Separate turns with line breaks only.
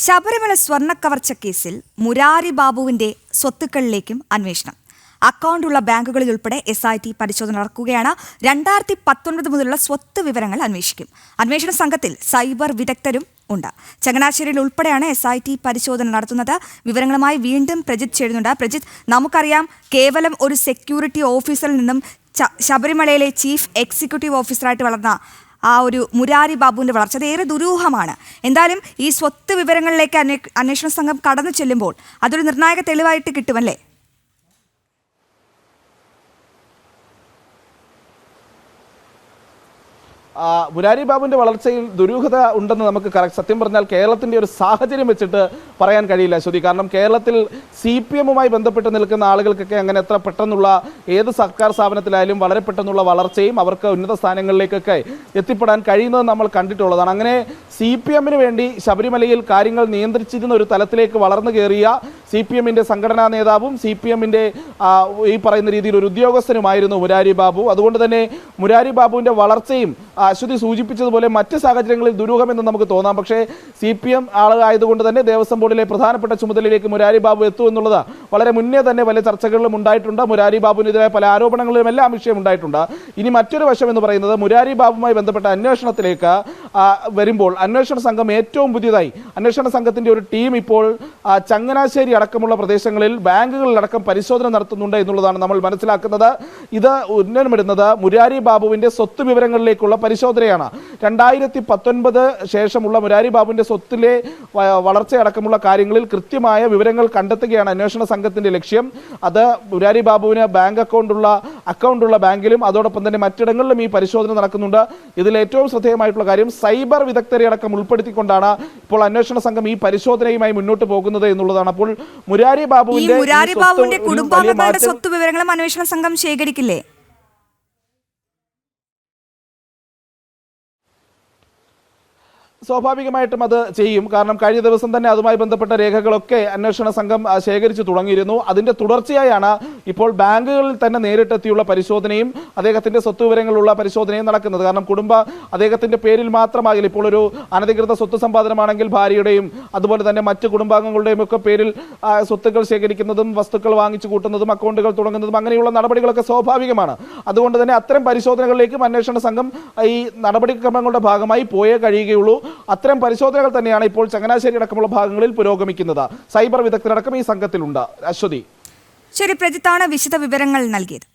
ശബരിമല സ്വർണ്ണക്കവർച്ച കേസിൽ മുരാരി ബാബുവിന്റെ സ്വത്തുക്കളിലേക്കും അന്വേഷണം. അക്കൗണ്ടുള്ള ബാങ്കുകളിൽ ഉൾപ്പെടെ SIT പരിശോധന നടക്കുകയാണ്. 2019 മുതലുള്ള സ്വത്ത് വിവരങ്ങൾ അന്വേഷിക്കും. അന്വേഷണ സംഘത്തിൽ സൈബർ വിദഗ്ധരും ഉണ്ട്. ചങ്ങനാശ്ശേരിയിൽ ഉൾപ്പെടെയാണ് SIT പരിശോധന നടത്തുന്നത്. വിവരങ്ങളുമായി വീണ്ടും പ്രജിത്ത് ചേരുന്നുണ്ട്. പ്രജിത്ത്, നമുക്കറിയാം കേവലം ഒരു സെക്യൂരിറ്റി ഓഫീസറിൽ നിന്നും ശബരിമലയിലെ ചീഫ് എക്സിക്യൂട്ടീവ് ഓഫീസറായിട്ട് വളർന്ന ആ ഒരു മുരാരി ബാബുവിന്റെ വളർച്ച അത് ഏറെ ദുരൂഹമാണ്. എന്തായാലും ഈ സ്വത്ത് വിവരങ്ങളിലേക്ക് അന്വേഷണ സംഘം കടന്നു ചെല്ലുമ്പോൾ അതൊരു നിർണായക തെളിവായിട്ട് കിട്ടുമല്ലേ?
മുരാരി ബാബുവിന്റെ വളർച്ചയിൽ ദുരൂഹത ഉണ്ടെന്ന് നമുക്ക് സത്യം പറഞ്ഞാൽ കേരളത്തിന്റെ ഒരു സാഹചര്യം വെച്ചിട്ട് പറയാൻ കഴിയില്ല ശ്രുതി. കാരണം കേരളത്തിൽ CPM-ഉമായി ബന്ധപ്പെട്ട് നിൽക്കുന്ന ആളുകൾക്കൊക്കെ അങ്ങനെ എത്ര പെട്ടെന്നുള്ള ഏത് സർക്കാർ സ്ഥാപനത്തിലായാലും വളരെ പെട്ടെന്നുള്ള വളർച്ചയും അവർക്ക് ഉന്നത സ്ഥാനങ്ങളിലേക്കൊക്കെ എത്തിപ്പെടാൻ കഴിയുന്നത് നമ്മൾ കണ്ടിട്ടുള്ളതാണ്. അങ്ങനെ CPM-ന് വേണ്ടി ശബരിമലയിൽ കാര്യങ്ങൾ നിയന്ത്രിച്ചിരുന്ന ഒരു തലത്തിലേക്ക് വളർന്നു കയറിയ CPM-ന്റെ സംഘടനാ നേതാവും CPM-ന്റെ ഈ പറയുന്ന രീതിയിൽ ഒരു ഉദ്യോഗസ്ഥനുമായിരുന്നു മുരാരി ബാബു. അതുകൊണ്ട് തന്നെ മുരാരി ബാബുവിന്റെ വളർച്ചയും അശ്വതി സൂചിപ്പിച്ചതുപോലെ മറ്റ് സാഹചര്യങ്ങളിൽ ദുരൂഹമെന്ന് നമുക്ക് തോന്നാം. പക്ഷേ CPM ആളായതുകൊണ്ട് തന്നെ ദേവസ്വം ബോർഡിലെ പ്രധാനപ്പെട്ട ചുമതലയിലേക്ക് മുരാരി ബാബു എത്തുമെന്നുള്ളത് വളരെ മുന്നേ തന്നെ വലിയ ചർച്ചകളിലും ഉണ്ടായിട്ടുണ്ട്. മുരാരി ബാബുവിനെതിരായ പല ആരോപണങ്ങളിലും എല്ലാം വിഷയം ഉണ്ടായിട്ടുണ്ട്. ഇനി മറ്റൊരു വശം എന്ന് പറയുന്നത് മുരാരി ബാബുവുമായി ബന്ധപ്പെട്ട അന്വേഷണത്തിലേക്ക് വരുമ്പോൾ അന്വേഷണ സംഘം ഏറ്റവും പുതിയതായി അന്വേഷണ സംഘത്തിന്റെ ഒരു ടീം ഇപ്പോൾ ചങ്ങനാശ്ശേരി അടക്കമുള്ള പ്രദേശങ്ങളിൽ ബാങ്കുകളിലടക്കം പരിശോധന നടത്തുന്നുണ്ട് എന്നുള്ളതാണ് നമ്മൾ മനസ്സിലാക്കുന്നത്. ഇത് ഉന്നതമിടുന്നത് മുരാരി ബാബുവിന്റെ സ്വത്ത് വിവരങ്ങളിലേക്കുള്ള പരിശോധനയാണ്. 2019 ശേഷമുള്ള മുരാരി ബാബുവിന്റെ സ്വത്തിലെ വളർച്ചയടക്കമുള്ള കാര്യങ്ങളിൽ കൃത്യമായ വിവരങ്ങൾ കണ്ടെത്തുകയാണ് അന്വേഷണ സംഘത്തിന്റെ ലക്ഷ്യം. അത് മുരാരി ബാബുവിന് ബാങ്ക് അക്കൗണ്ടുള്ള ബാങ്കിലും അതോടൊപ്പം തന്നെ മറ്റിടങ്ങളിലും ഈ പരിശോധന നടക്കുന്നുണ്ട്. ഇതിൽ ഏറ്റവും ശ്രദ്ധേയമായിട്ടുള്ള കാര്യം സൈബർ വിദഗ്ധരെ അടക്കം ഉൾപ്പെടുത്തിക്കൊണ്ടാണ് ഇപ്പോൾ അന്വേഷണ സംഘം ഈ പരിശോധനയുമായി മുന്നോട്ട് പോകുന്നത് എന്നുള്ളതാണ്. അപ്പോൾ മുരാരി ബാബുവിന്റെ
കുടുംബാംഗങ്ങളുടെ സ്വത്ത് വിവരങ്ങളും അന്വേഷണ സംഘം ശേഖരിക്കില്ലേ?
സ്വാഭാവികമായിട്ടും അത് ചെയ്യും. കാരണം കഴിഞ്ഞ ദിവസം തന്നെ അതുമായി ബന്ധപ്പെട്ട രേഖകളൊക്കെ അന്വേഷണ സംഘം ശേഖരിച്ചു തുടങ്ങിയിരുന്നു. അതിന്റെ തുടർച്ചയായാണ് ഇപ്പോൾ ബാങ്കുകളിൽ തന്നെ നേരിട്ടെത്തിയുള്ള പരിശോധനയും അദ്ദേഹത്തിന്റെ സ്വത്ത് വിവരങ്ങളുള്ള പരിശോധനയും നടക്കുന്നത്. കാരണം അദ്ദേഹത്തിന്റെ പേരിൽ മാത്രമാകില്ല. ഇപ്പോൾ ഒരു അനധികൃത സ്വത്ത് സമ്പാദനമാണെങ്കിൽ ഭാര്യയുടെയും അതുപോലെ തന്നെ മറ്റ് കുടുംബാംഗങ്ങളുടെയും ഒക്കെ പേരിൽ സ്വത്തുക്കൾ ശേഖരിക്കുന്നതും വസ്തുക്കൾ വാങ്ങിച്ചു കൂട്ടുന്നതും അക്കൗണ്ടുകൾ തുടങ്ങുന്നതും അങ്ങനെയുള്ള നടപടികളൊക്കെ സ്വാഭാവികമാണ്. അതുകൊണ്ട് തന്നെ അത്തരം പരിശോധനകളിലേക്കും അന്വേഷണ സംഘം ഈ നടപടിക്രമങ്ങളുടെ ഭാഗമായി പോയേ കഴിയുകയുള്ളൂ. അത്തരം പരിശോധനകൾ തന്നെയാണ് ഇപ്പോൾ ചങ്ങനാശ്ശേരി അടക്കമുള്ള ഭാഗങ്ങളിൽ പുരോഗമിക്കുന്നത്. സൈബർ വിദഗ്ധരടക്കം ഈ സംഘത്തിലുണ്ട്. അശ്വതി.
ശരി, പ്രജിത്താണ് വിശദ വിവരങ്ങൾ നൽകിയത്.